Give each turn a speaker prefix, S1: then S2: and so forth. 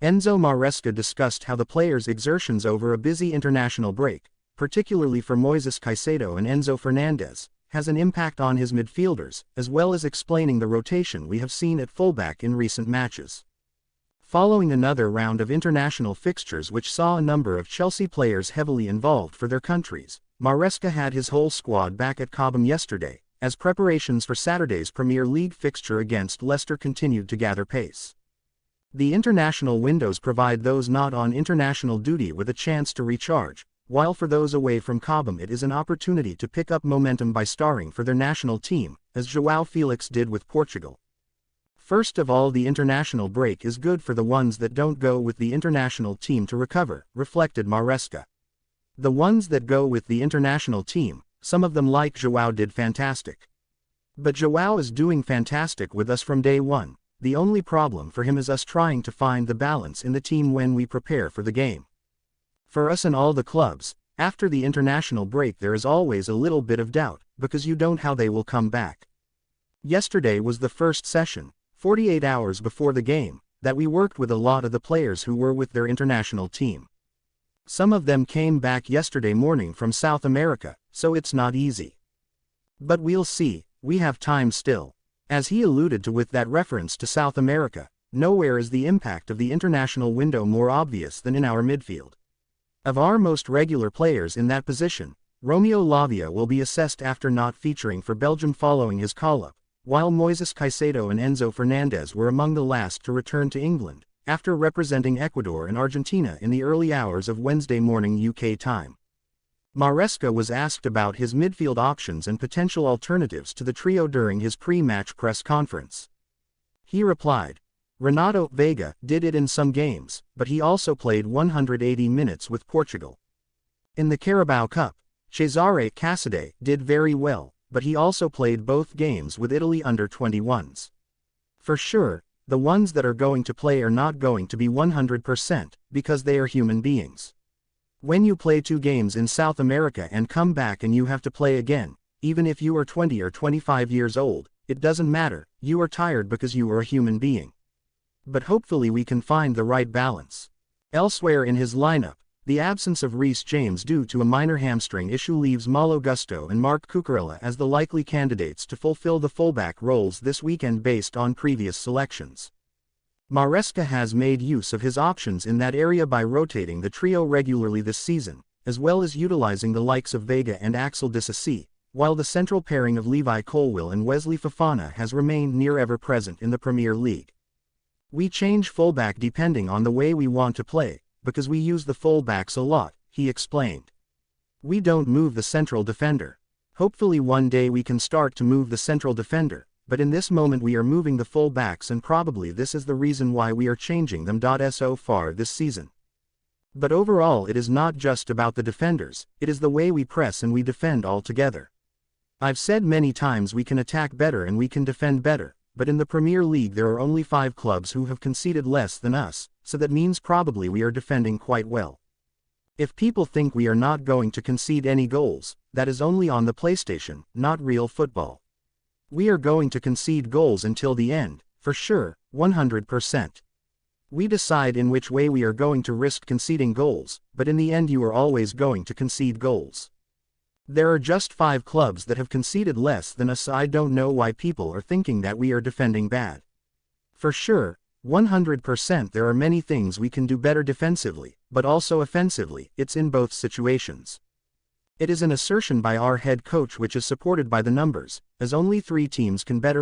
S1: Enzo Maresca discussed how the players' exertions over a busy international break, particularly for Moises Caicedo and Enzo Fernandez, has an impact on his midfielders, as well as explaining the rotation we have seen at fullback in recent matches. Following another round of international fixtures which saw a number of Chelsea players heavily involved for their countries, Maresca had his whole squad back at Cobham yesterday, as preparations for Saturday's Premier League fixture against Leicester continued to gather pace. The international windows provide those not on international duty with a chance to recharge, while for those away from Cobham it is an opportunity to pick up momentum by starring for their national team, as João Felix did with Portugal. First of all, the international break is good for the ones that don't go with the international team to recover, reflected Maresca. The ones that go with the international team, some of them like João did fantastic. But João is doing fantastic with us from day one. The only problem for him is us trying to find the balance in the team when we prepare for the game. For us and all the clubs, after the international break there is always a little bit of doubt, because you don't know how they will come back. Yesterday was the first session, 48 hours before the game, that we worked with a lot of the players who were with their international team. Some of them came back yesterday morning from South America, so it's not easy. But we'll see, we have time still. As he alluded to with that reference to South America, nowhere is the impact of the international window more obvious than in our midfield. Of our most regular players in that position, Romeo Lavia will be assessed after not featuring for Belgium following his call-up, while Moises Caicedo and Enzo Fernandez were among the last to return to England, after representing Ecuador and Argentina in the early hours of Wednesday morning UK time. Maresca was asked about his midfield options and potential alternatives to the trio during his pre-match press conference. He replied, "Renato Veiga did it in some games, but he also played 180 minutes with Portugal. In the Carabao Cup, Cesare Casade did very well, but he also played both games with Italy under-21s. For sure, the ones that are going to play are not going to be 100%, because they are human beings. When you play 2 games in South America and come back and you have to play again, even if you are 20 or 25 years old, it doesn't matter, you are tired because you are a human being. But hopefully we can find the right balance." Elsewhere in his lineup, the absence of Reece James due to a minor hamstring issue leaves Malo Gusto and Marc Cucurella as the likely candidates to fulfill the fullback roles this weekend based on previous selections. Maresca has made use of his options in that area by rotating the trio regularly this season, as well as utilizing the likes of Veiga and Axel Disasi, while the central pairing of Levi Colwill and Wesley Fofana has remained near ever present in the Premier League. "We change fullback depending on the way we want to play, because we use the fullbacks a lot," he explained. "We don't move the central defender. Hopefully one day we can start to move the central defender, but in this moment we are moving the fullbacks and probably this is the reason why we are changing them so far this season. But overall it is not just about the defenders, it is the way we press and we defend all together. I've said many times we can attack better and we can defend better, but in the Premier League there are only 5 clubs who have conceded less than us, so that means probably we are defending quite well. If people think we are not going to concede any goals, that is only on the PlayStation, not real football. We are going to concede goals until the end, for sure, 100%. We decide in which way we are going to risk conceding goals, but in the end you are always going to concede goals. There are just 5 clubs that have conceded less than us, so I don't know why people are thinking that we are defending bad. For sure, 100% there are many things we can do better defensively, but also offensively, it's in both situations. It is an assertion by our head coach which is supported by the numbers, as only 3 teams can better